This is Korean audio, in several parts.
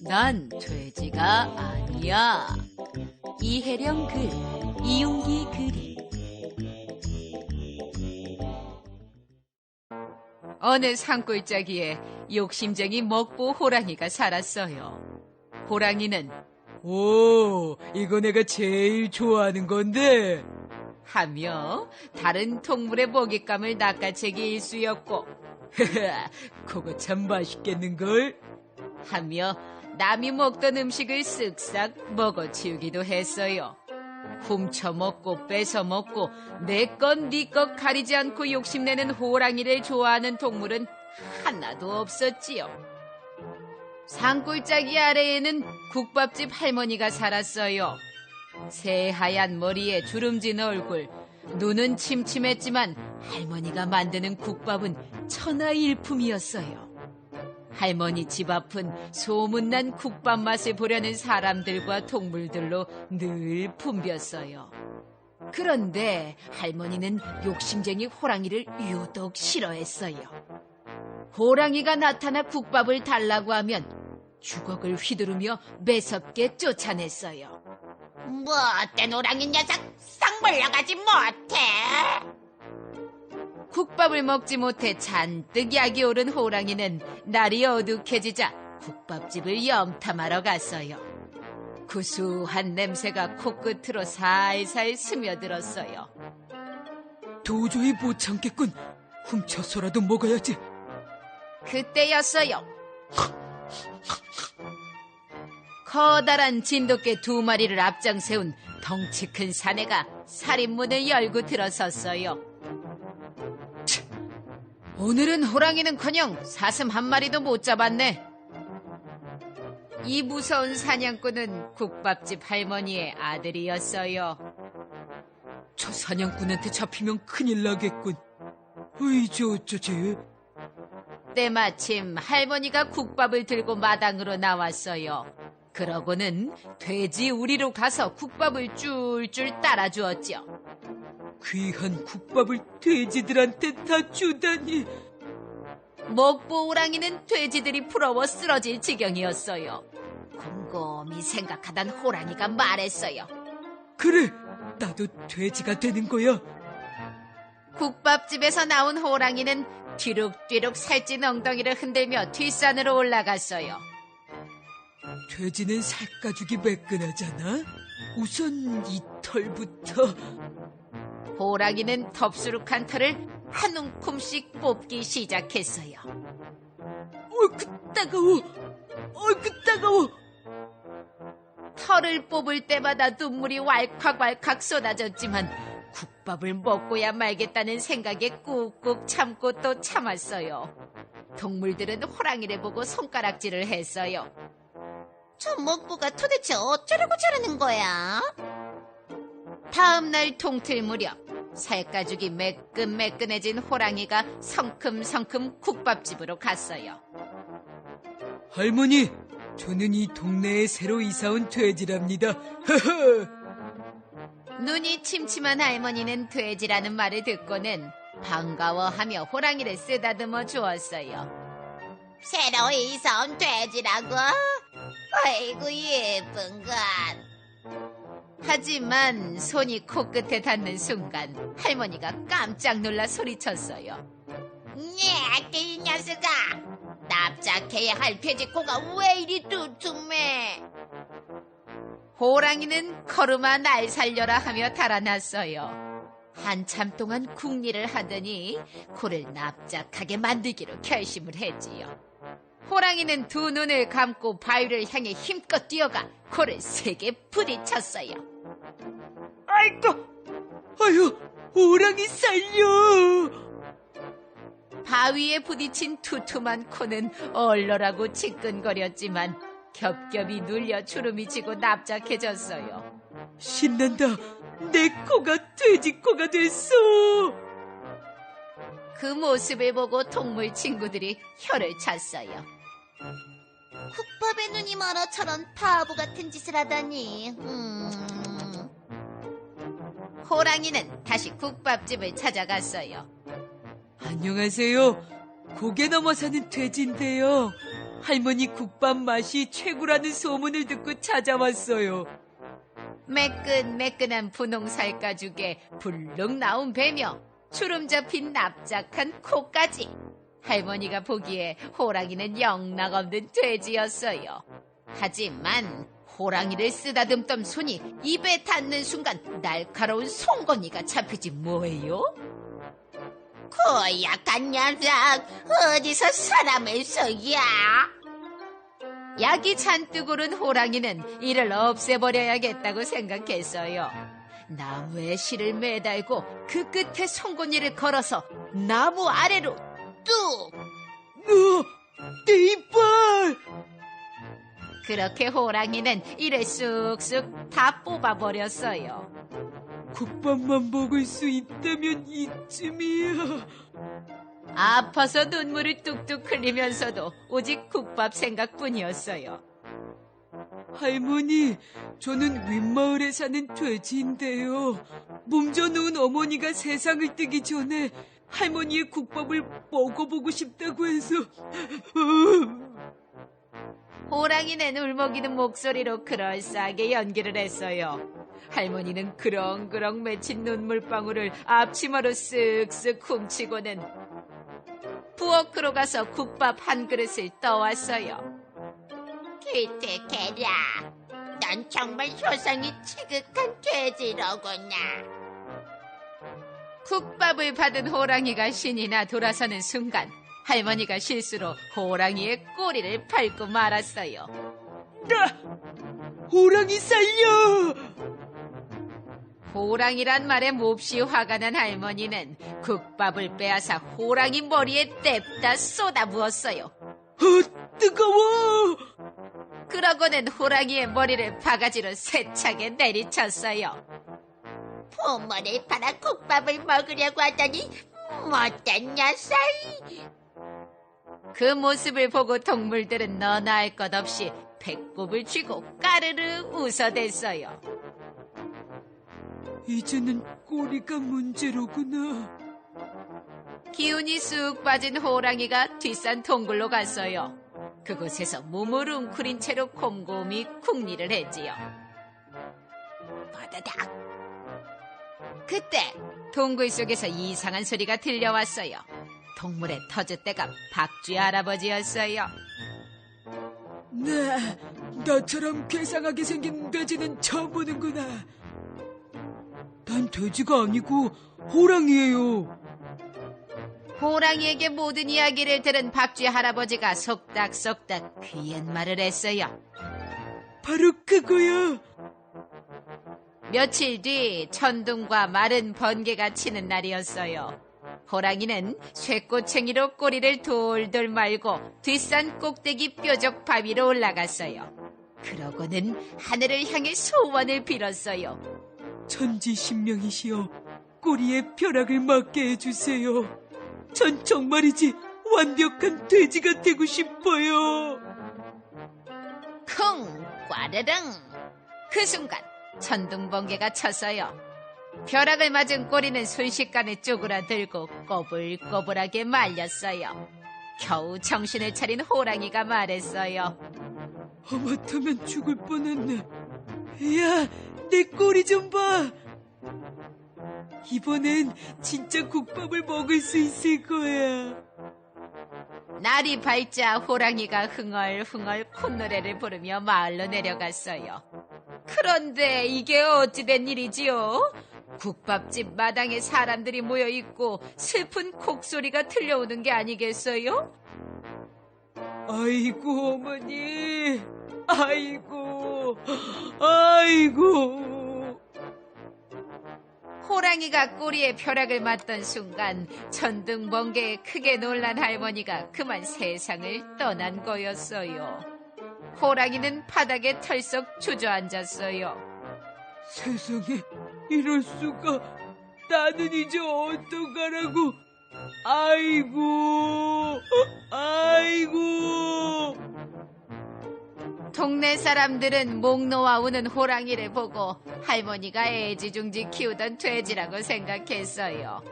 난 돼지가 아니야. 이혜령 글, 이용기 글이. 어느 산골짜기에 욕심쟁이 먹보 호랑이가 살았어요. 호랑이는 오, 이거 내가 제일 좋아하는 건데 하며 다른 동물의 먹잇감을 낚아채기 일쑤였고 그거 참 맛있겠는걸? 하며 남이 먹던 음식을 쓱싹 먹어치우기도 했어요. 훔쳐먹고 뺏어먹고 내 것 네 것 가리지 않고 욕심내는 호랑이를 좋아하는 동물은 하나도 없었지요. 산골짜기 아래에는 국밥집 할머니가 살았어요. 새하얀 머리에 주름진 얼굴, 눈은 침침했지만 할머니가 만드는 국밥은 천하일품이었어요. 할머니 집 앞은 소문난 국밥 맛을 보려는 사람들과 동물들로 늘 붐볐어요. 그런데 할머니는 욕심쟁이 호랑이를 유독 싫어했어요. 호랑이가 나타나 국밥을 달라고 하면 주걱을 휘두르며 매섭게 쫓아냈어요. 뭐 어떤 호랑이 녀석 싹 물러가지 못해. 국밥을 먹지 못해 잔뜩 약이 오른 호랑이는 날이 어둑해지자 국밥집을 염탐하러 갔어요. 구수한 냄새가 코끝으로 살살 스며들었어요. 도저히 못 참겠군. 훔쳐서라도 먹어야지. 그때였어요. 커다란 진돗개 2마리를 앞장 세운 덩치 큰 사내가 살인문을 열고 들어섰어요. 오늘은 호랑이는커녕 사슴 1마리도 못 잡았네. 이 무서운 사냥꾼은 국밥집 할머니의 아들이었어요. 저 사냥꾼한테 잡히면 큰일 나겠군. 으이, 어쩌지? 때마침 할머니가 국밥을 들고 마당으로 나왔어요. 그러고는 돼지 우리로 가서 국밥을 쫄쫄 따라주었죠. 귀한 국밥을 돼지들한테 다 주다니. 먹보 호랑이는 돼지들이 부러워 쓰러질 지경이었어요. 곰곰이 생각하던 호랑이가 말했어요. 그래, 나도 돼지가 되는 거야. 국밥집에서 나온 호랑이는 뒤룩뒤룩 살찐 엉덩이를 흔들며 뒷산으로 올라갔어요. 돼지는 살가죽이 매끈하잖아. 우선 이 털부터. 호랑이는 덥수룩한 털을 한 움큼씩 뽑기 시작했어요. 어이구 따가워. 어이구 따가워. 털을 뽑을 때마다 눈물이 왈칵왈칵 쏟아졌지만 국밥을 먹고야 말겠다는 생각에 꾹꾹 참고 또 참았어요. 동물들은 호랑이를 보고 손가락질을 했어요. 저 먹보가 도대체 어쩌려고 저러는 거야? 다음 날 동틀 무렵 살가죽이 매끈매끈해진 호랑이가 성큼성큼 국밥집으로 갔어요. 할머니, 저는 이 동네에 새로 이사온 돼지랍니다. 허허. 눈이 침침한 할머니는 돼지라는 말을 듣고는 반가워하며 호랑이를 쓰다듬어 주었어요. 새로 이사 온 돼지라고? 아이고 예쁜 것. 하지만 손이 코끝에 닿는 순간 할머니가 깜짝 놀라 소리쳤어요. 이 녀석아, 납작해야 할 돼지 코가 왜 이리 두툼해? 호랑이는 걸음아 날 살려라 하며 달아났어요. 한참 동안 궁리를 하더니 코를 납작하게 만들기로 결심을 했지요. 호랑이는 두 눈을 감고 바위를 향해 힘껏 뛰어가 코를 세게 부딪혔어요. 아이고, 아유, 호랑이 살려! 바위에 부딪힌 두툼한 코는 얼얼하고 지끈거렸지만 겹겹이 눌려 주름이 지고 납작해졌어요. 신난다. 내 코가 돼지 코가 됐어. 그 모습을 보고 동물 친구들이 혀를 찼어요. 국밥에 눈이 멀어 저런 바보 같은 짓을 하다니. 호랑이는 다시 국밥집을 찾아갔어요. 안녕하세요. 고개 넘어 사는 돼지인데요. 할머니 국밥 맛이 최고라는 소문을 듣고 찾아왔어요. 매끈매끈한 분홍살 가죽에 불룩 나온 배며 주름 잡힌 납작한 코까지. 할머니가 보기에 호랑이는 영락없는 돼지였어요. 하지만 호랑이를 쓰다듬던 손이 입에 닿는 순간 날카로운 송곳니가 잡히지 뭐예요? 그 약한 녀석, 어디서 사람을 쏘야? 약이 잔뜩 오른 호랑이는 이를 없애버려야겠다고 생각했어요. 나무에 실을 매달고 그 끝에 송곳니를 걸어서 나무 아래로 뚝! 내 이빨! 그렇게 호랑이는 이를 쑥쑥 다 뽑아버렸어요. 국밥만 먹을 수 있다면 이쯤이야. 아파서 눈물을 뚝뚝 흘리면서도 오직 국밥 생각뿐이었어요. 할머니, 저는 윗마을에 사는 돼지인데요. 몸져 누운 어머니가 세상을 뜨기 전에 할머니의 국밥을 먹어보고 싶다고 해서. 호랑이는 울먹이는 목소리로 그럴싸하게 연기를 했어요. 할머니는 그렁그렁 맺힌 눈물방울을 앞치마로 쓱쓱 훔치고는 부엌으로 가서 국밥 한 그릇을 떠왔어요. 기특해라. 넌 정말 효성이 지극한 돼지로구나. 국밥을 받은 호랑이가 신이 나 돌아서는 순간 할머니가 실수로 호랑이의 꼬리를 밟고 말았어요. 호랑이 살려! 호랑이란 말에 몹시 화가 난 할머니는 국밥을 빼앗아 호랑이 머리에 냅다 쏟아부었어요. 뜨거워! 그러고는 호랑이의 머리를 바가지로 세차게 내리쳤어요. 부모를 팔아 국밥을 먹으려고 하더니 못된 녀석. 그 모습을 보고 동물들은 너나 할 것 없이 배꼽을 쥐고 까르르 웃어댔어요. 이제는 꼬리가 문제로구나. 기운이 쑥 빠진 호랑이가 뒷산 동굴로 갔어요. 그곳에서 몸을 웅크린 채로 곰곰이 쿵리를 했지요. 바다닥. 그때 동굴 속에서 이상한 소리가 들려왔어요. 동물의 터줏대가 박쥐 할아버지였어요. 네, 나처럼 괴상하게 생긴 돼지는 처음 보는구나. 난 돼지가 아니고 호랑이에요. 호랑이에게 모든 이야기를 들은 박쥐 할아버지가 속닥속닥 귀옛말을 했어요. 바로 그거야. 며칠 뒤 천둥과 마른 번개가 치는 날이었어요. 호랑이는 쇠꼬챙이로 꼬리를 돌돌 말고 뒷산 꼭대기 뾰족 바위로 올라갔어요. 그러고는 하늘을 향해 소원을 빌었어요. 천지신명이시여, 꼬리에 벼락을 맞게 해주세요. 전 정말이지 완벽한 돼지가 되고 싶어요. 쿵! 꽈르릉! 그 순간 천둥번개가 쳤어요. 벼락을 맞은 꼬리는 순식간에 쪼그라들고 꼬불꼬불하게 말렸어요. 겨우 정신을 차린 호랑이가 말했어요. 하마터면 죽을 뻔했네. 야, 내 꼬리 좀 봐. 이번엔 진짜 국밥을 먹을 수 있을 거야. 날이 밝자 호랑이가 흥얼흥얼 콧노래를 부르며 마을로 내려갔어요. 그런데 이게 어찌된 일이지요? 국밥집 마당에 사람들이 모여있고 슬픈 곡소리가 들려오는 게 아니겠어요? 아이고, 어머니. 아이고. 호랑이가 꼬리에 벼락을 맞던 순간 천둥번개에 크게 놀란 할머니가 그만 세상을 떠난 거였어요. 호랑이는 바닥에 털썩 주저앉았어요. 세상에, 이럴 수가. 나는 이제 어떡하라고. 아이고. 동네 사람들은 목 놓아 우는 호랑이를 보고 할머니가 애지중지 키우던 돼지라고 생각했어요.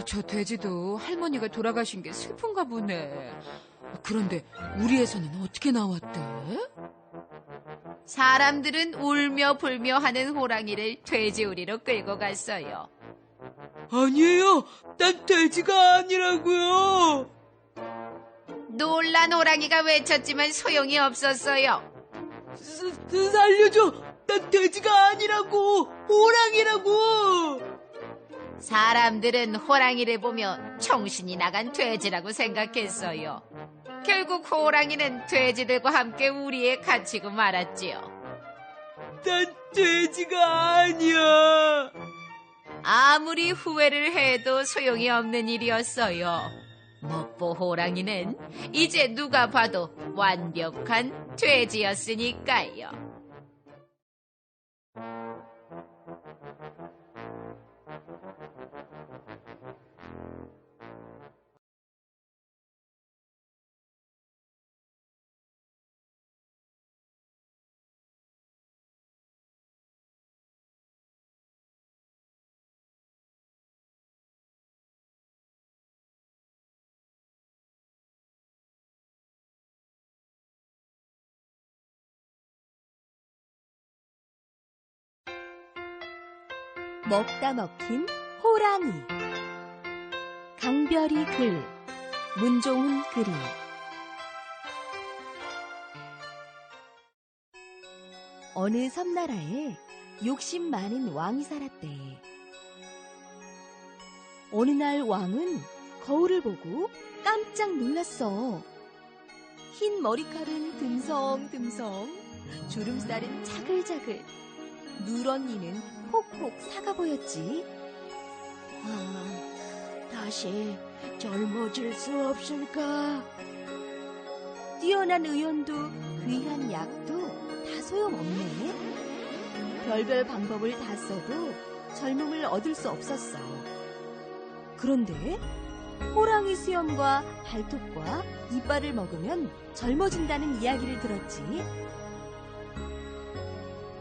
저 돼지도 할머니가 돌아가신 게 슬픈가 보네. 그런데 우리에서는 어떻게 나왔대? 사람들은 울며 불며 하는 호랑이를 돼지우리로 끌고 갔어요. 아니에요. 난 돼지가 아니라고요. 놀란 호랑이가 외쳤지만 소용이 없었어요. 살려줘. 난 돼지가 아니라고. 호랑이라고. 사람들은 호랑이를 보며 정신이 나간 돼지라고 생각했어요. 결국 호랑이는 돼지들과 함께 우리에 갇히고 말았지요. 난 돼지가 아니야. 아무리 후회를 해도 소용이 없는 일이었어요. 먹보 호랑이는 이제 누가 봐도 완벽한 돼지였으니까요. 먹다 먹힌 호랑이. 강별이 글, 문종훈 그림. 어느 섬나라에 욕심 많은 왕이 살았대. 어느 날 왕은 거울을 보고 깜짝 놀랐어. 흰 머리칼은 듬성듬성, 주름살은 자글자글, 누런 이는 폭폭 사가 보였지. 다시 젊어질 수 없을까? 뛰어난 의원도 귀한 약도 다 소용없네. 별별 방법을 다 써도 젊음을 얻을 수 없었어. 그런데 호랑이 수염과 발톱과 이빨을 먹으면 젊어진다는 이야기를 들었지.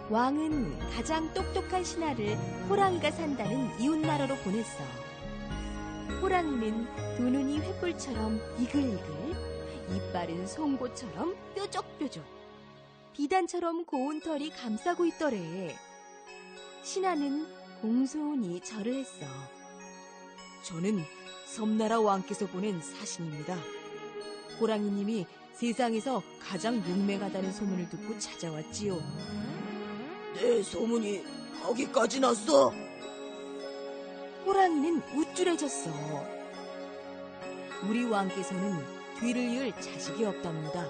왕은 가장 똑똑한 신하를 호랑이가 산다는 이웃나라로 보냈어. 호랑이는 두 눈이 횃불처럼 이글이글, 이빨은 송곳처럼 뾰족뾰족, 비단처럼 고운 털이 감싸고 있더래. 신하는 공손히 절을 했어. 저는 섬나라 왕께서 보낸 사신입니다. 호랑이님이 세상에서 가장 용맹하다는 소문을 듣고 찾아왔지요. 내 소문이 거기까지 났어? 호랑이는 우쭐해졌어. 우리 왕께서는 뒤를 이을 자식이 없답니다.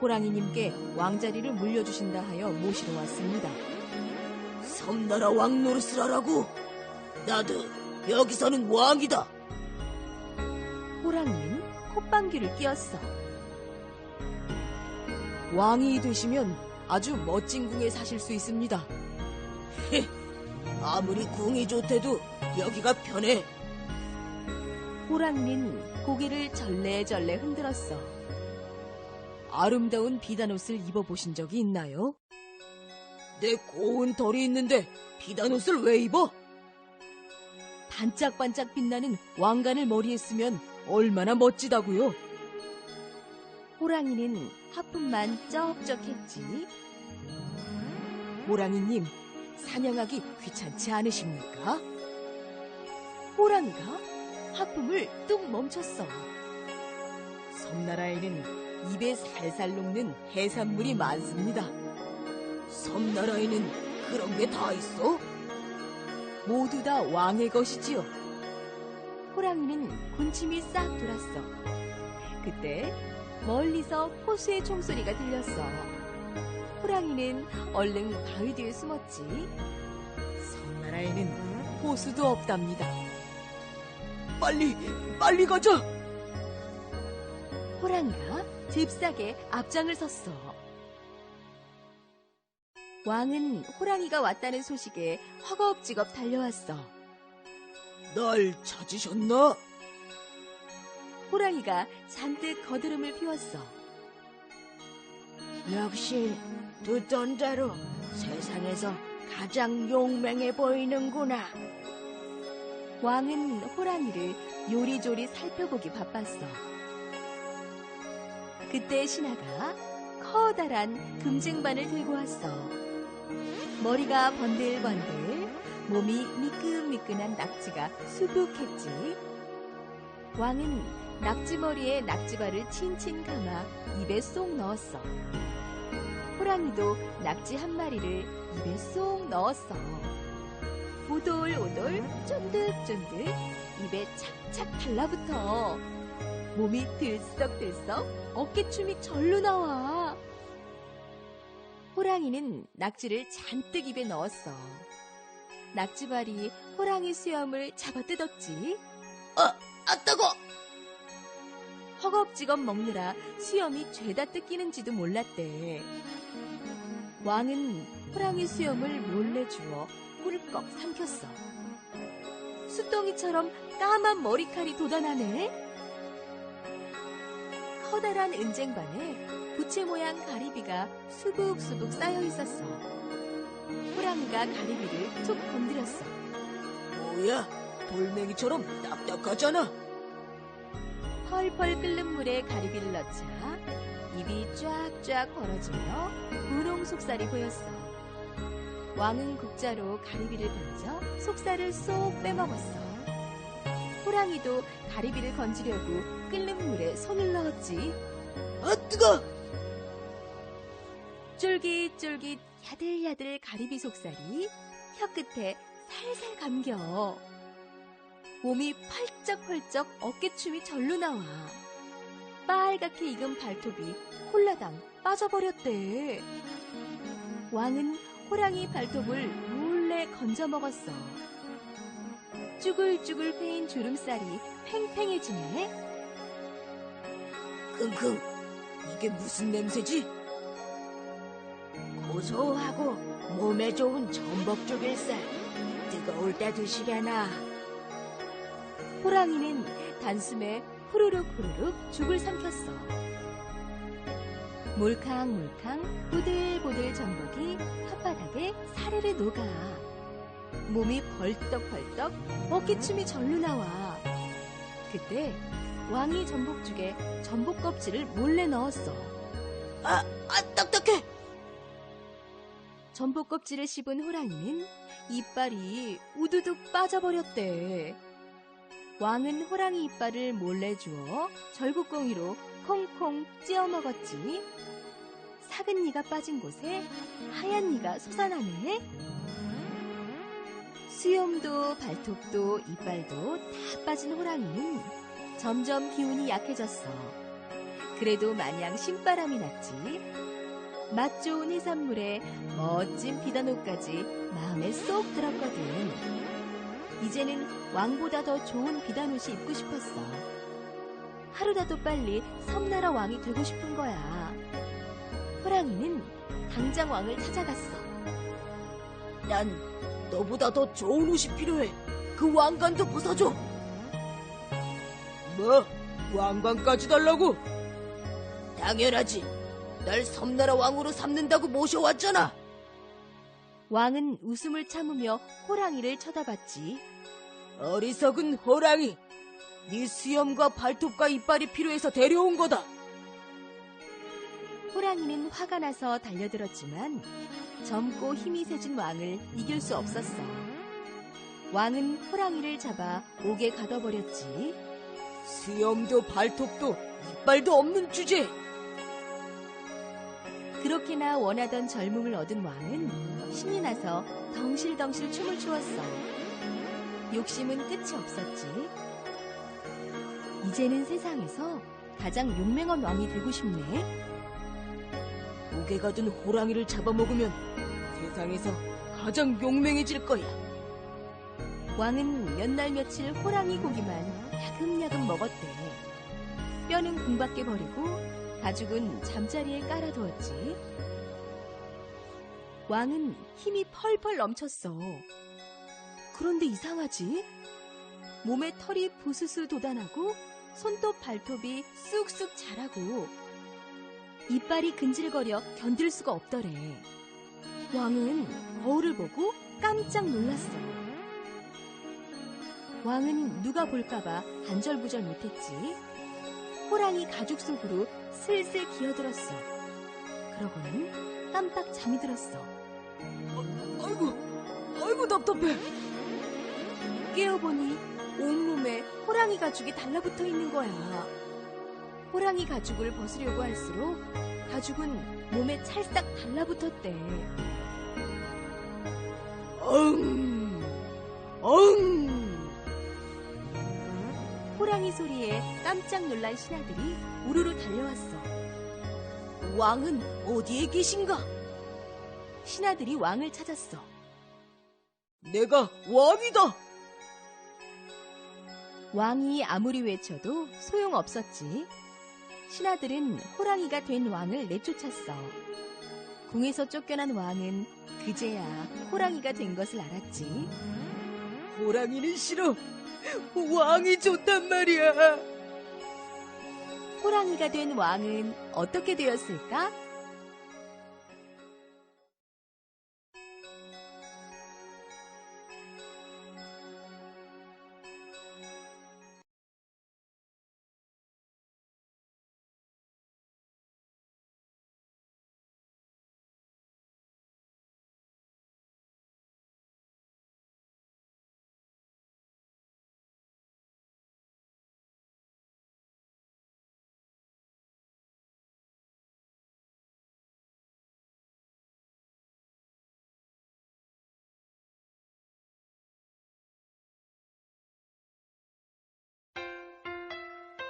호랑이님께 왕자리를 물려주신다 하여 모시러 왔습니다. 섬나라 왕 노릇을 하라고? 나도 여기서는 왕이다. 호랑이는 콧방귀를 뀌었어. 왕이 되시면 아주 멋진 궁에 사실 수 있습니다. 아무리 궁이 좋대도 여기가 편해. 호랑이는 고개를 절레절레 흔들었어. 아름다운 비단옷을 입어보신 적이 있나요? 내 고운 털이 있는데 비단옷을 왜 입어? 반짝반짝 빛나는 왕관을 머리에 쓰면 얼마나 멋지다고요? 호랑이는 하품만 쩍쩍했지. 호랑이님, 사냥하기 귀찮지 않으십니까? 호랑이가 하품을 뚝 멈췄어. 섬나라에는 입에 살살 녹는 해산물이 많습니다. 섬나라에는 그런 게 다 있어? 모두 다 왕의 것이지요. 호랑이는 군침이 싹 돌았어. 그때 멀리서 포수의 총소리가 들렸어. 호랑이는 얼른 바위 뒤에 숨었지. 섬나라에는 포수도 없답니다. 빨리 가자! 호랑이가 잽싸게 앞장을 섰어. 왕은 호랑이가 왔다는 소식에 허겁지겁 달려왔어. 날 찾으셨나? 호랑이가 잔뜩 거드름을 피웠어. 역시 듣던 대로 세상에서 가장 용맹해 보이는구나. 왕은 호랑이를 요리조리 살펴보기 바빴어. 그때 신하가 커다란 금쟁반을 들고 왔어. 머리가 번들번들, 몸이 미끈미끈한 낙지가 수북했지. 왕은 낙지머리에 낙지발을 친친 감아 입에 쏙 넣었어. 호랑이도 낙지 한 마리를 입에 쏙 넣었어. 오돌오돌 쫀득쫀득 입에 착착 달라붙어. 몸이 들썩들썩 어깨춤이 절로 나와. 호랑이는 낙지를 잔뜩 입에 넣었어. 낙지발이 호랑이 수염을 잡아 뜯었지. 뜨거! 허겁지겁 먹느라 수염이 죄다 뜯기는지도 몰랐대. 왕은 호랑이 수염을 몰래 주워 꿀꺽 삼켰어. 숫덩이처럼 까만 머리칼이 돋아나네. 커다란 은쟁반에 부채 모양 가리비가 수북수북 쌓여 있었어. 호랑이가 가리비를 툭 건드렸어. 뭐야? 돌멩이처럼 딱딱하잖아. 펄펄 끓는 물에 가리비를 넣자 입이 쫙쫙 벌어지며 분홍 속살이 보였어. 왕은 국자로 가리비를 건져 속살을 쏙 빼먹었어. 호랑이도 가리비를 건지려고 끓는 물에 손을 넣었지. 뜨거! 쫄깃쫄깃 야들야들 가리비 속살이 혀끝에 살살 감겨. 몸이 펄쩍펄쩍 어깨춤이 절로 나와. 빨갛게 익은 발톱이 홀라당 빠져버렸대. 왕은 호랑이 발톱을 몰래 건져 먹었어. 쭈글쭈글 패인 주름살이 팽팽해지네. 킁킁, 이게 무슨 냄새지? 고소하고 몸에 좋은 전복죽일살. 뜨거울 때 드시려나? 호랑이는 단숨에 후루룩 죽을 삼켰어. 몰캉몰캉 보들보들 전복이 혓바닥에 사르르 녹아. 몸이 벌떡벌떡 어깨춤이 절로 나와. 그때 왕이 전복죽에 전복 껍질을 몰래 넣었어. 딱딱해! 전복 껍질을 씹은 호랑이는 이빨이 우두둑 빠져버렸대. 왕은 호랑이 이빨을 몰래 주워 절구꽁이로 콩콩 찧어 먹었지. 삭은 이가 빠진 곳에 하얀 이가 솟아나네. 수염도 발톱도 이빨도 다 빠진 호랑이는 점점 기운이 약해졌어. 그래도 마냥 신바람이 났지. 맛 좋은 해산물에 멋진 비단옷까지 마음에 쏙 들었거든. 이제는 왕보다 더 좋은 비단옷이 입고 싶었어. 하루라도 빨리 섬나라 왕이 되고 싶은 거야. 호랑이는 당장 왕을 찾아갔어. 난 너보다 더 좋은 옷이 필요해. 그 왕관도 벗어줘. 뭐? 왕관까지 달라고? 당연하지. 날 섬나라 왕으로 삼는다고 모셔왔잖아. 왕은 웃음을 참으며 호랑이를 쳐다봤지. 어리석은 호랑이. 네 수염과 발톱과 이빨이 필요해서 데려온 거다. 호랑이는 화가 나서 달려들었지만 젊고 힘이 세진 왕을 이길 수 없었어. 왕은 호랑이를 잡아 옥에 가둬버렸지. 수염도 발톱도 이빨도 없는 주제. 그렇게나 원하던 젊음을 얻은 왕은 신이 나서 덩실덩실 춤을 추었어. 욕심은 끝이 없었지. 이제는 세상에서 가장 용맹한 왕이 되고 싶네. 옥에 가둔 호랑이를 잡아먹으면 세상에서 가장 용맹해질 거야. 왕은 몇 날 며칠 호랑이 고기만 야금야금 먹었대. 뼈는 궁밖에 버리고 가죽은 잠자리에 깔아두었지. 왕은 힘이 펄펄 넘쳤어. 그런데 이상하지? 몸에 털이 부스스 돋아나고 손톱 발톱이 쑥쑥 자라고 이빨이 근질거려 견딜 수가 없더래. 왕은 거울을 보고 깜짝 놀랐어. 왕은 누가 볼까봐 안절부절 못했지. 호랑이 가죽 속으로 슬슬 기어들었어. 그러고는 깜빡 잠이 들었어. 아이고 답답해. 깨어보니 온몸에 호랑이 가죽이 달라붙어 있는 거야. 호랑이 가죽을 벗으려고 할수록 가죽은 몸에 찰싹 달라붙었대. 호랑이 소리에 깜짝 놀란 신하들이 우르르 달려왔어. 왕은 어디에 계신가? 신하들이 왕을 찾았어. 내가 왕이다. 왕이 아무리 외쳐도 소용없었지. 신하들은 호랑이가 된 왕을 내쫓았어. 궁에서 쫓겨난 왕은 그제야 호랑이가 된 것을 알았지. 호랑이는 싫어. 왕이 좋단 말이야. 호랑이가 된 왕은 어떻게 되었을까?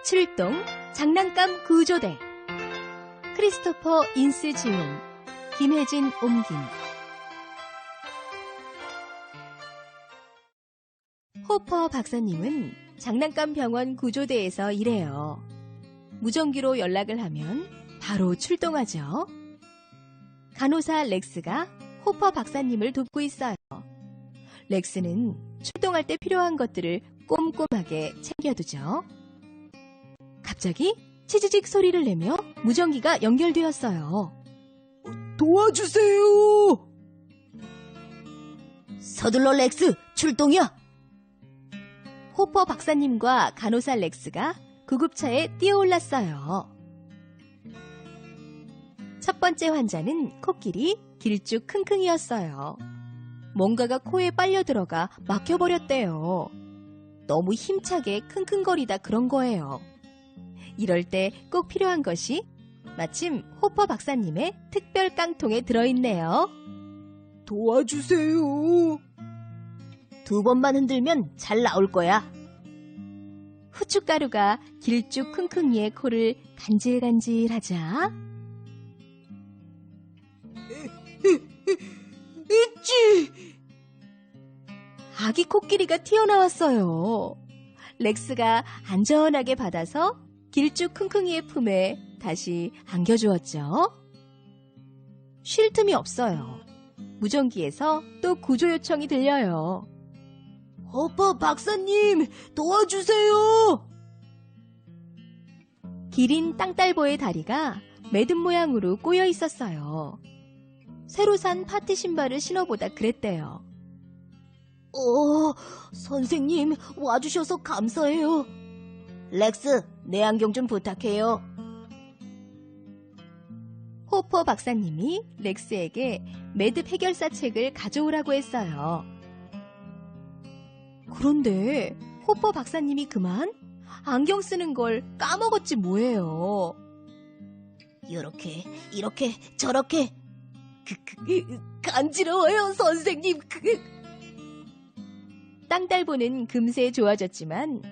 출동 장난감 구조대. 크리스토퍼 인스 지음, 김혜진 옮김. 호퍼 박사님은 장난감 병원 구조대에서 일해요. 무전기로 연락을 하면 바로 출동하죠. 간호사 렉스가 호퍼 박사님을 돕고 있어요. 렉스는 출동할 때 필요한 것들을 꼼꼼하게 챙겨두죠. 갑자기 치지직 소리를 내며 무전기가 연결되었어요. 도와주세요. 서둘러 렉스, 출동이야. 호퍼 박사님과 간호사 렉스가 구급차에 뛰어올랐어요. 첫 번째 환자는 코끼리 길쭉킁킁이었어요. 뭔가가 코에 빨려 들어가 막혀버렸대요. 너무 힘차게 킁킁거리다 그런 거예요. 이럴 때 꼭 필요한 것이 마침 호퍼 박사님의 특별 깡통에 들어있네요. 도와주세요. 2번만 흔들면 잘 나올 거야. 후춧가루가 길쭉킁킁이의 코를 간질간질하자 있지. 아기 코끼리가 튀어나왔어요. 렉스가 안전하게 받아서 길쭉킁킁이의 품에 다시 안겨주었죠. 쉴 틈이 없어요. 무전기에서 또 구조 요청이 들려요. 호퍼 박사님, 도와주세요. 기린 땅딸보의 다리가 매듭 모양으로 꼬여 있었어요. 새로 산 파티 신발을 신어보다 그랬대요. 선생님, 와주셔서 감사해요. 렉스, 내 안경 좀 부탁해요. 호퍼 박사님이 렉스에게 매듭 해결사 책을 가져오라고 했어요. 그런데 호퍼 박사님이 그만 안경 쓰는 걸 까먹었지 뭐예요. 이렇게, 저렇게. 간지러워요, 선생님. 땅딸보는 금세 좋아졌지만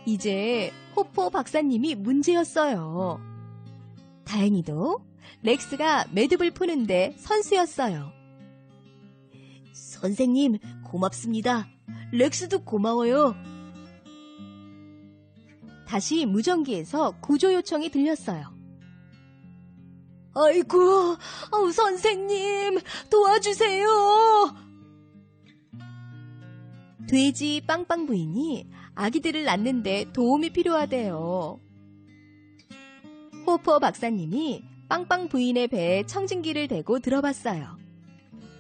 이제 호퍼 박사님이 문제였어요. 다행히도 렉스가 매듭을 푸는데 선수였어요. 선생님, 고맙습니다. 렉스도 고마워요. 다시 무전기에서 구조 요청이 들렸어요. 아이고, 선생님, 도와주세요. 돼지 빵빵 부인이 아기들을 낳는데 도움이 필요하대요. 호퍼 박사님이 빵빵 부인의 배에 청진기를 대고 들어봤어요.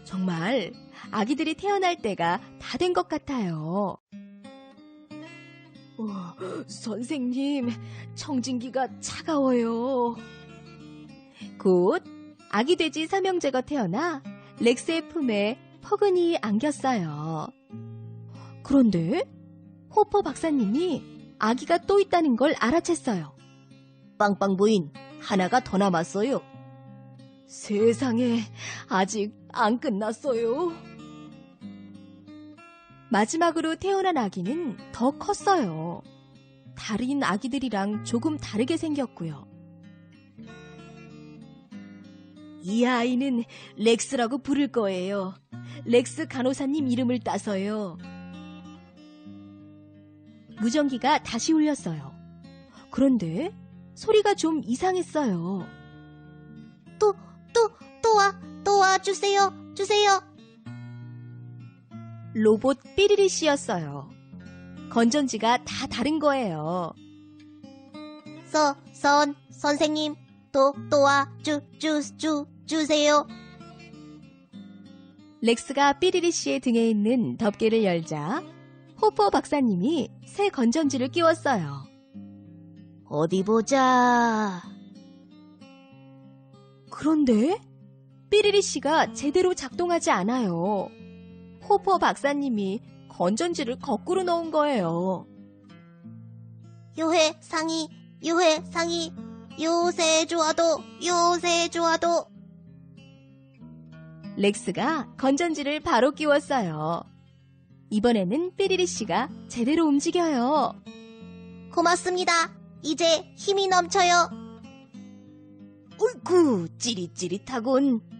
정말 아기들이 태어날 때가 다 된 것 같아요. 선생님, 청진기가 차가워요. 곧 아기 돼지 삼형제가 태어나 렉스의 품에 포근히 안겼어요. 그런데 호퍼 박사님이 아기가 또 있다는 걸 알아챘어요. 빵빵 부인, 하나가 더 남았어요. 세상에, 아직 안 끝났어요. 마지막으로 태어난 아기는 더 컸어요. 다른 아기들이랑 조금 다르게 생겼고요. 이 아이는 렉스라고 부를 거예요. 렉스 간호사님 이름을 따서요. 무전기가 다시 울렸어요. 그런데 소리가 좀 이상했어요. 도와주세요. 로봇 삐리리 씨였어요. 건전지가 다 다른 거예요. 선생님, 도와주세요. 렉스가 삐리리 씨의 등에 있는 덮개를 열자 호퍼 박사님이 새 건전지를 끼웠어요. 어디 보자. 그런데 삐리리 씨가 제대로 작동하지 않아요. 호퍼 박사님이 건전지를 거꾸로 넣은 거예요. 요새 좋아도. 렉스가 건전지를 바로 끼웠어요. 이번에는 삐리리 씨가 제대로 움직여요. 고맙습니다. 이제 힘이 넘쳐요. 어이구, 찌릿찌릿하군.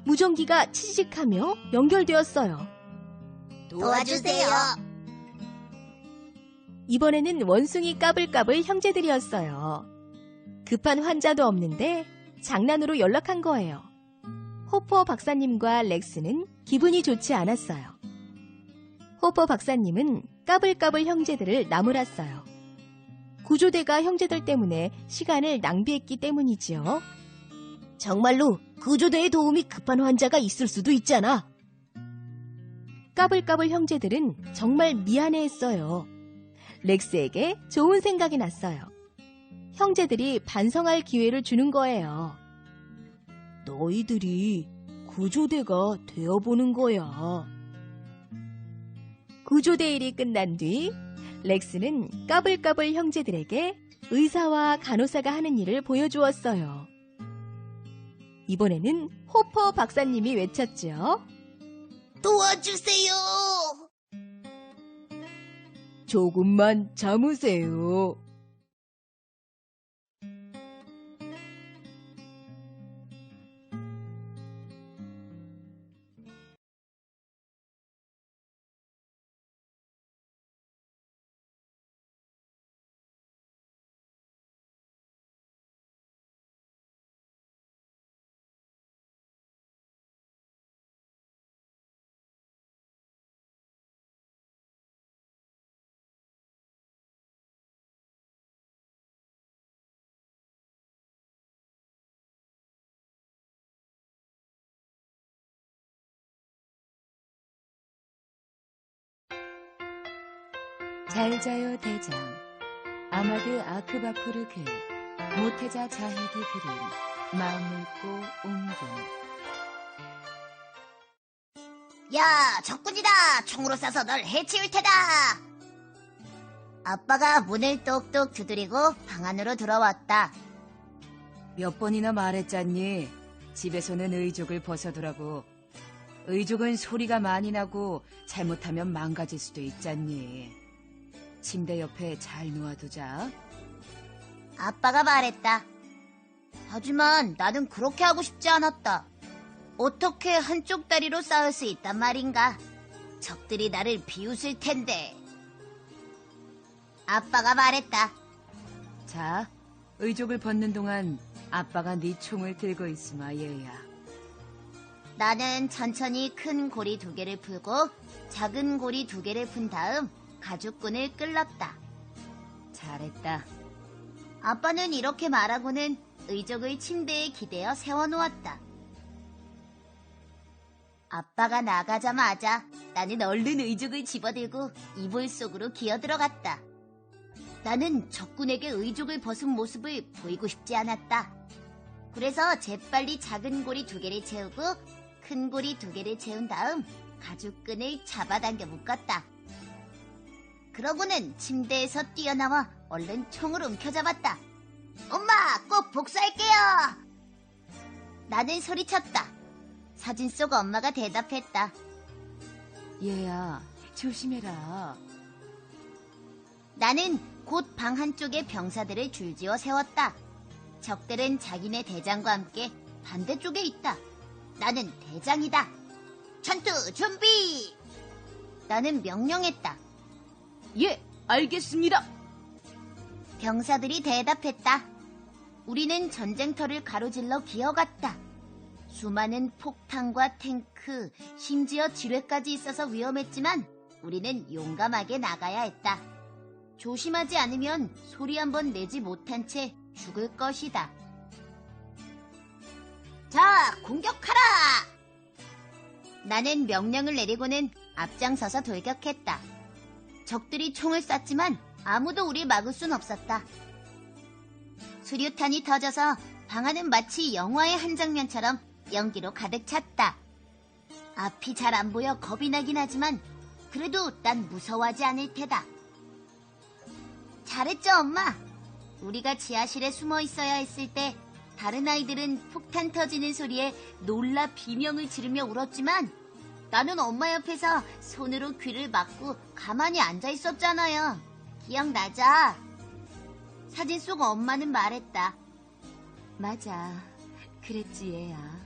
무전기가 치직하며 연결되었어요. 도와주세요. 이번에는 원숭이 까불까불 형제들이었어요. 급한 환자도 없는데 장난으로 연락한 거예요. 호퍼 박사님과 렉스는 기분이 좋지 않았어요. 호퍼 박사님은 까불까불 형제들을 나무랐어요. 구조대가 형제들 때문에 시간을 낭비했기 때문이지요. 정말로 구조대의 도움이 급한 환자가 있을 수도 있잖아. 까불까불 형제들은 정말 미안해했어요. 렉스에게 좋은 생각이 났어요. 형제들이 반성할 기회를 주는 거예요. 너희들이 구조대가 되어보는 거야. 구조대 일이 끝난 뒤 렉스는 까불까불 형제들에게 의사와 간호사가 하는 일을 보여주었어요. 이번에는 호퍼 박사님이 외쳤죠. 도와주세요. 조금만 참으세요. 잘 자요 대장. 아마드 아크바프르 글. 모테자 자헤디 그림. 마음 읽고 옮김. 야, 적군이다. 총으로 쏴서 널 해치울 테다. 아빠가 문을 똑똑 두드리고 방 안으로 들어왔다. 몇 번이나 말했잖니. 집에서는 의족을 벗어두라고. 의족은 소리가 많이 나고 잘못하면 망가질 수도 있잖니. 침대 옆에 잘 놓아두자. 아빠가 말했다. 하지만 나는 그렇게 하고 싶지 않았다. 어떻게 한쪽 다리로 쌓을 수 있단 말인가? 적들이 나를 비웃을 텐데. 아빠가 말했다. 자, 의족을 벗는 동안 아빠가 네 총을 들고 있으마, 얘야. 나는 천천히 큰 고리 2개를 풀고 작은 고리 2개를 푼 다음 가죽끈을 끌렀다. 잘했다. 아빠는 이렇게 말하고는 의족을 침대에 기대어 세워놓았다. 아빠가 나가자마자 나는 얼른 의족을 집어들고 이불 속으로 기어들어갔다. 나는 적군에게 의족을 벗은 모습을 보이고 싶지 않았다. 그래서 재빨리 작은 고리 2개를 채우고 큰 고리 2개를 채운 다음 가죽끈을 잡아당겨 묶었다. 그러고는 침대에서 뛰어나와 얼른 총을 움켜잡았다. 엄마, 꼭 복수할게요! 나는 소리쳤다. 사진 속 엄마가 대답했다. 얘야, 조심해라. 나는 곧 방 한쪽에 병사들을 줄지어 세웠다. 적들은 자기네 대장과 함께 반대쪽에 있다. 나는 대장이다. 전투 준비! 나는 명령했다. 예, 알겠습니다. 병사들이 대답했다. 우리는 전쟁터를 가로질러 기어갔다. 수많은 폭탄과 탱크, 심지어 지뢰까지 있어서 위험했지만 우리는 용감하게 나가야 했다. 조심하지 않으면 소리 한번 내지 못한 채 죽을 것이다. 자, 공격하라! 나는 명령을 내리고는 앞장서서 돌격했다. 적들이 총을 쐈지만 아무도 우리 막을 순 없었다. 수류탄이 터져서 방 안은 마치 영화의 한 장면처럼 연기로 가득 찼다. 앞이 잘 안 보여 겁이 나긴 하지만 그래도 난 무서워하지 않을 테다. 잘했죠, 엄마? 우리가 지하실에 숨어 있어야 했을 때 다른 아이들은 폭탄 터지는 소리에 놀라 비명을 지르며 울었지만 나는 엄마 옆에서 손으로 귀를 막고 가만히 앉아 있었잖아요. 기억나죠? 사진 속 엄마는 말했다. 맞아, 그랬지 얘야.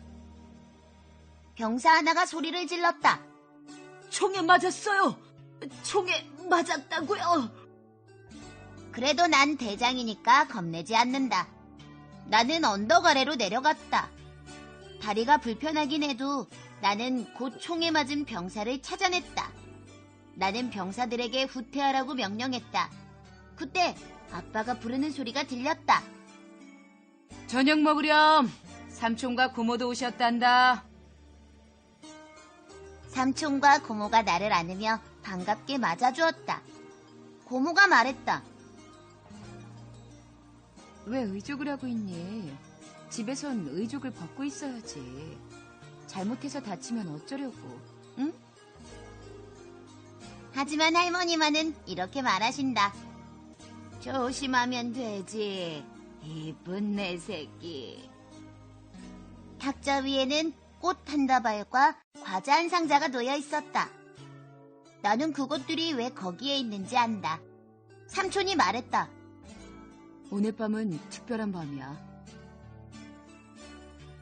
병사 하나가 소리를 질렀다. 총에 맞았어요. 총에 맞았다고요. 그래도 난 대장이니까 겁내지 않는다. 나는 언덕 아래로 내려갔다. 다리가 불편하긴 해도 나는 곧 총에 맞은 병사를 찾아냈다. 나는 병사들에게 후퇴하라고 명령했다. 그때 아빠가 부르는 소리가 들렸다. 저녁 먹으렴. 삼촌과 고모도 오셨단다. 삼촌과 고모가 나를 안으며 반갑게 맞아주었다. 고모가 말했다. 왜 의족을 하고 있니? 집에선 의족을 벗고 있어야지. 잘못해서 다치면 어쩌려고, 응? 하지만 할머니만은 이렇게 말하신다. 조심하면 되지, 이쁜 내 새끼. 탁자 위에는 꽃 한 다발과 과자 한 상자가 놓여 있었다. 나는 그것들이 왜 거기에 있는지 안다. 삼촌이 말했다. 오늘 밤은 특별한 밤이야.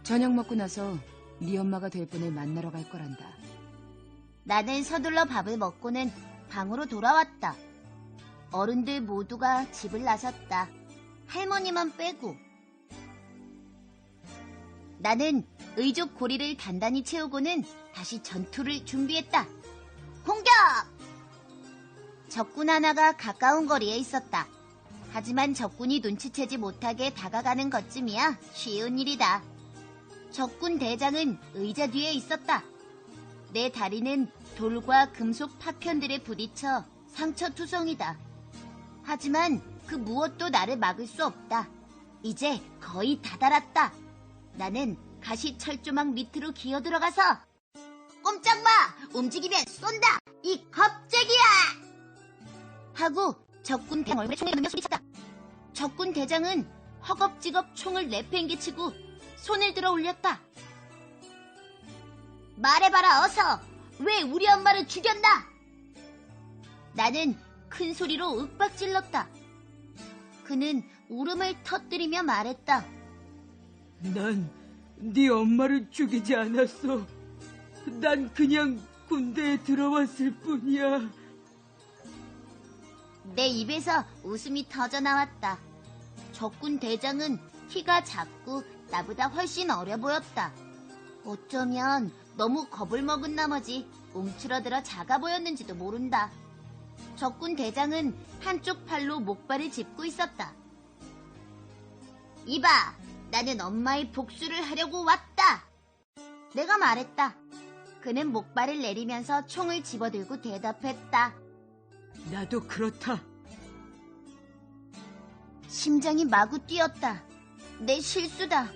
저녁 먹고 나서 네 엄마가 될 분을 만나러 갈 거란다. 나는 서둘러 밥을 먹고는 방으로 돌아왔다. 어른들 모두가 집을 나섰다. 할머니만 빼고. 나는 의족 고리를 단단히 채우고는 다시 전투를 준비했다. 공격! 적군 하나가 가까운 거리에 있었다. 하지만 적군이 눈치채지 못하게 다가가는 것쯤이야 쉬운 일이다. 적군 대장은 의자 뒤에 있었다. 내 다리는 돌과 금속 파편들에 부딪혀 상처투성이다. 하지만 그 무엇도 나를 막을 수 없다. 이제 거의 다다랐다. 나는 가시철조망 밑으로 기어들어가서 꼼짝 마! 움직이면 쏜다! 이 겁쟁이야! 하고 적군 대장 얼굴에 총을 넣으며 소리쳤다. 적군 대장은 허겁지겁 총을 내팽개치고 손을 들어 올렸다. 말해봐라 어서! 왜 우리 엄마를 죽였나? 나는 큰 소리로 윽박질렀다. 그는 울음을 터뜨리며 말했다. 난 네 엄마를 죽이지 않았어. 난 그냥 군대에 들어왔을 뿐이야. 내 입에서 웃음이 터져나왔다. 적군 대장은 키가 작고 나보다 훨씬 어려 보였다. 어쩌면 너무 겁을 먹은 나머지 움츠러들어 작아 보였는지도 모른다. 적군 대장은 한쪽 팔로 목발을 짚고 있었다. 이봐, 나는 엄마의 복수를 하려고 왔다. 내가 말했다. 그는 목발을 내리면서 총을 집어들고 대답했다. 나도 그렇다. 심장이 마구 뛰었다. 내 실수다.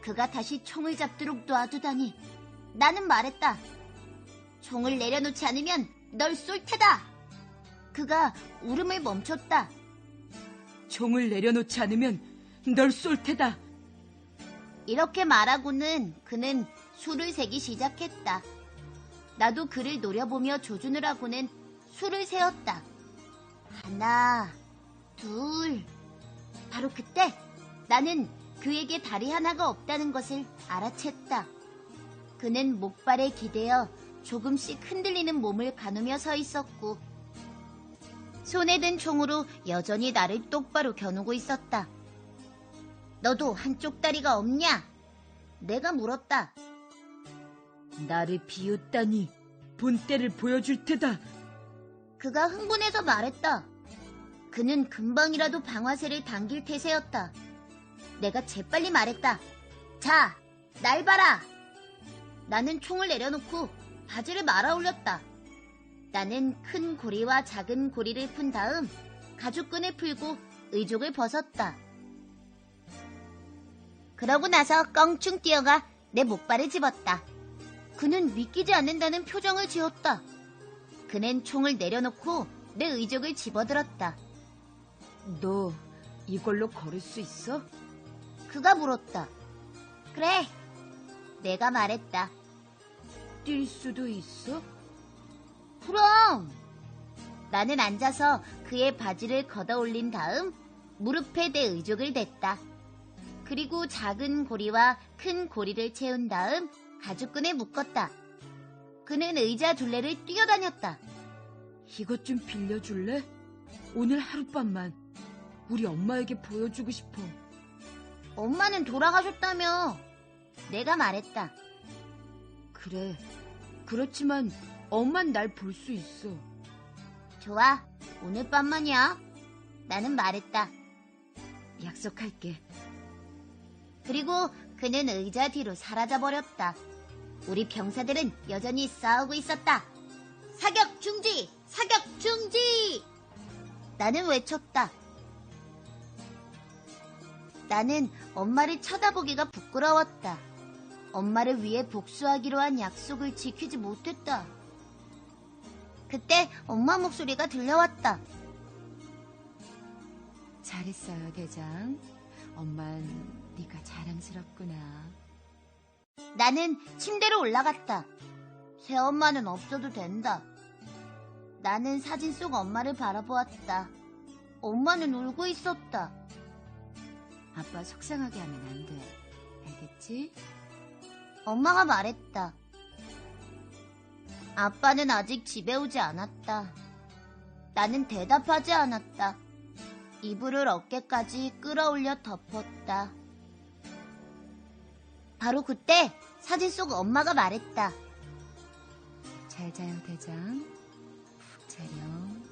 그가 다시 총을 잡도록 놔두다니. 나는 말했다. 총을 내려놓지 않으면 널 쏠 테다. 그가 울음을 멈췄다. 총을 내려놓지 않으면 널 쏠 테다. 이렇게 말하고는 그는 수를 세기 시작했다. 나도 그를 노려보며 조준을 하고는 수를 세었다. 하나, 둘. 바로 그때 나는 그에게 다리 하나가 없다는 것을 알아챘다. 그는 목발에 기대어 조금씩 흔들리는 몸을 가누며 서 있었고 손에 든 총으로 여전히 나를 똑바로 겨누고 있었다. 너도 한쪽 다리가 없냐? 내가 물었다. 나를 비웃다니 본때를 보여줄 테다. 그가 흥분해서 말했다. 그는 금방이라도 방아쇠를 당길 태세였다. 내가 재빨리 말했다. 자, 날 봐라. 나는 총을 내려놓고 바지를 말아 올렸다. 나는 큰 고리와 작은 고리를 푼 다음 가죽끈을 풀고 의족을 벗었다. 그러고 나서 껑충 뛰어가 내 목발을 집었다. 그는 믿기지 않는다는 표정을 지었다. 그는 총을 내려놓고 내 의족을 집어들었다. 너 이걸로 걸을 수 있어? 그가 물었다. 그래, 내가 말했다. 뛸 수도 있어? 그럼! 나는 앉아서 그의 바지를 걷어 올린 다음 무릎에 내 의족을 댔다. 그리고 작은 고리와 큰 고리를 채운 다음 가죽끈에 묶었다. 그는 의자 둘레를 뛰어다녔다. 이것 좀 빌려줄래? 오늘 하룻밤만 우리 엄마에게 보여주고 싶어. 엄마는 돌아가셨다며. 내가 말했다. 그래, 그렇지만 엄만 날 볼 수 있어. 좋아, 오늘 밤만이야. 나는 말했다. 약속할게. 그리고 그는 의자 뒤로 사라져버렸다. 우리 병사들은 여전히 싸우고 있었다. 사격 중지! 사격 중지! 나는 외쳤다. 나는 엄마를 쳐다보기가 부끄러웠다. 엄마를 위해 복수하기로 한 약속을 지키지 못했다. 그때 엄마 목소리가 들려왔다. 잘했어요, 대장. 엄만 네가 자랑스럽구나. 나는 침대로 올라갔다. 새엄마는 없어도 된다. 나는 사진 속 엄마를 바라보았다. 엄마는 울고 있었다. 아빠 속상하게 하면 안 돼. 알겠지? 엄마가 말했다. 아빠는 아직 집에 오지 않았다. 나는 대답하지 않았다. 이불을 어깨까지 끌어올려 덮었다. 바로 그때 사진 속 엄마가 말했다. 잘 자요, 대장. 푹 자렴.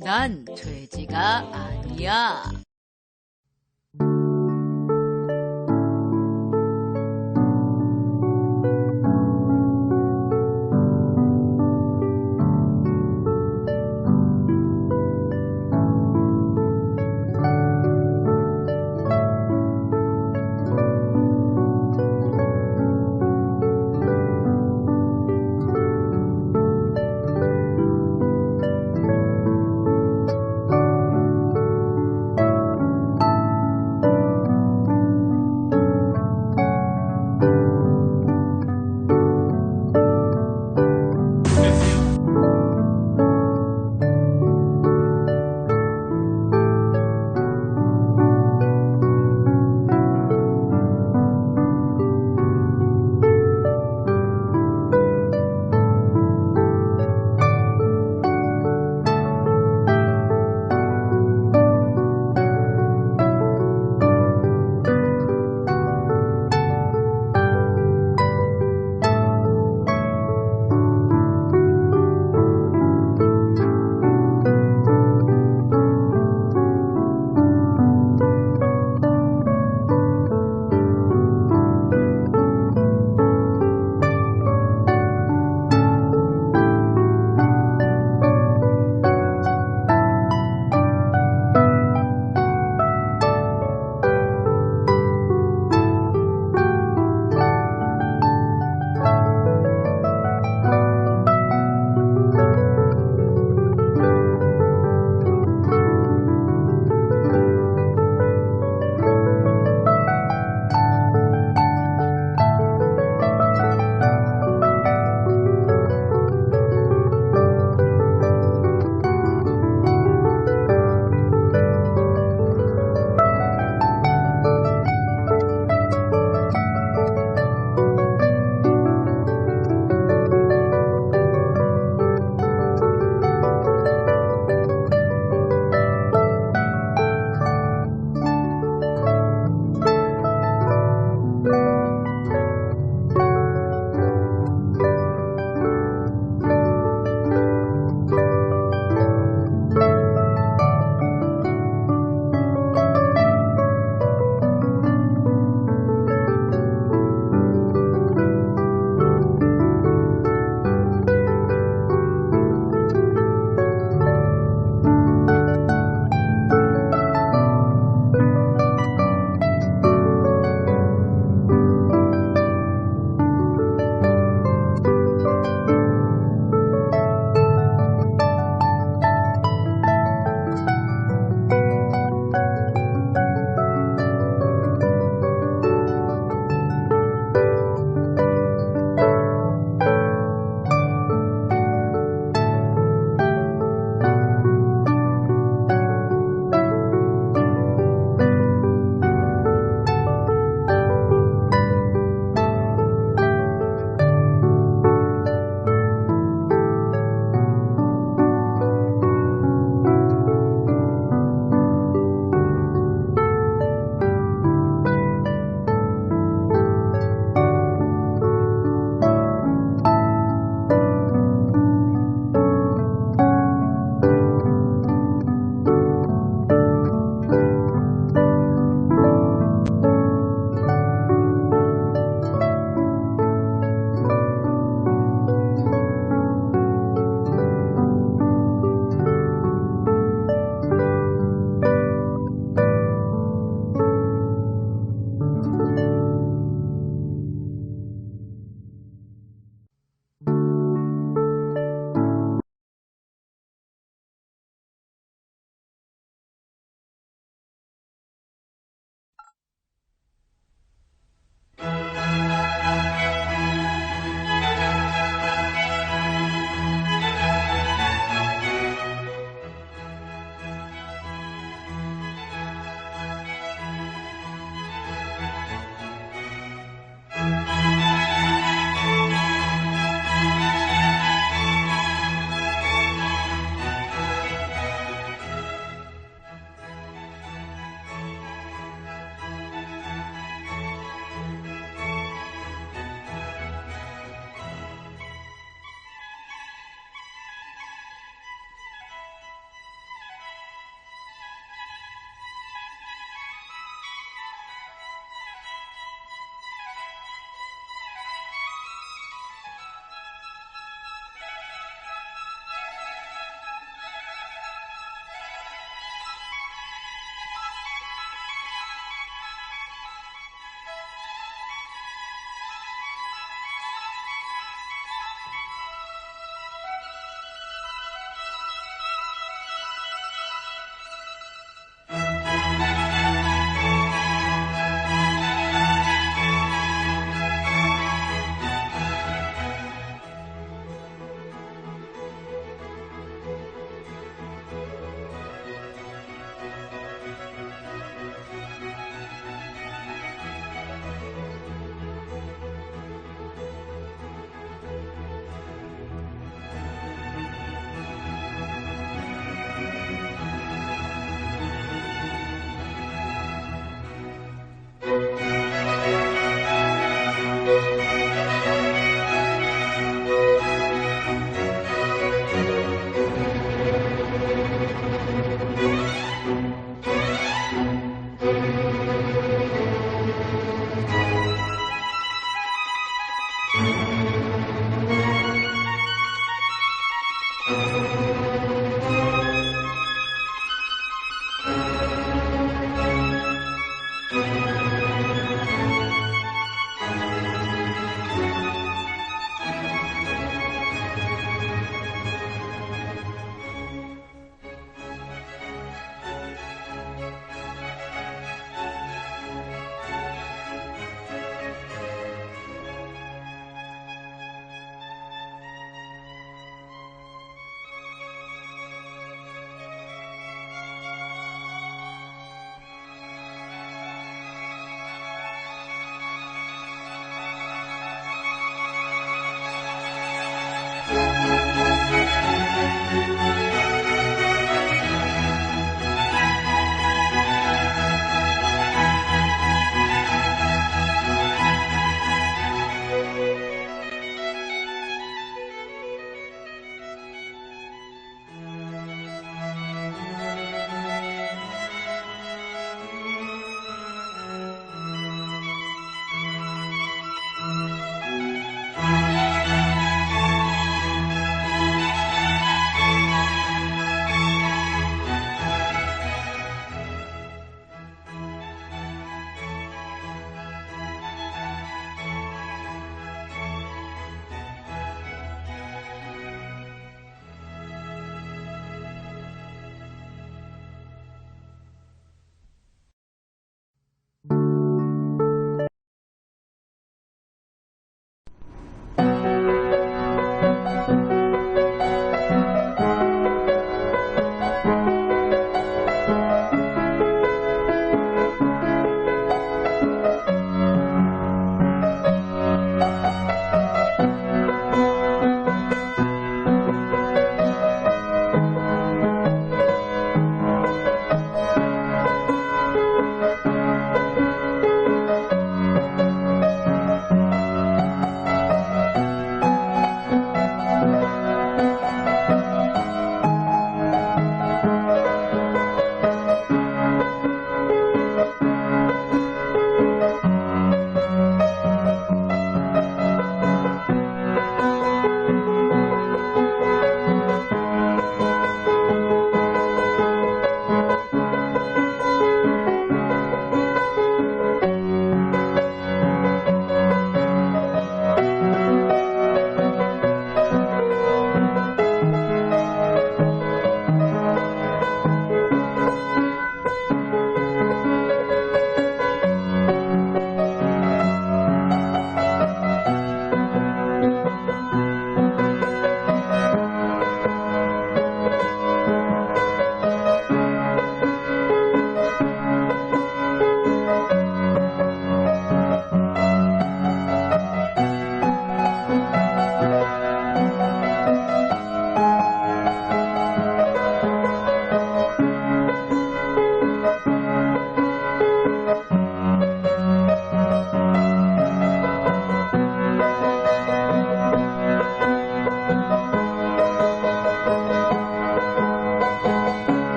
난 돼지가 아니야.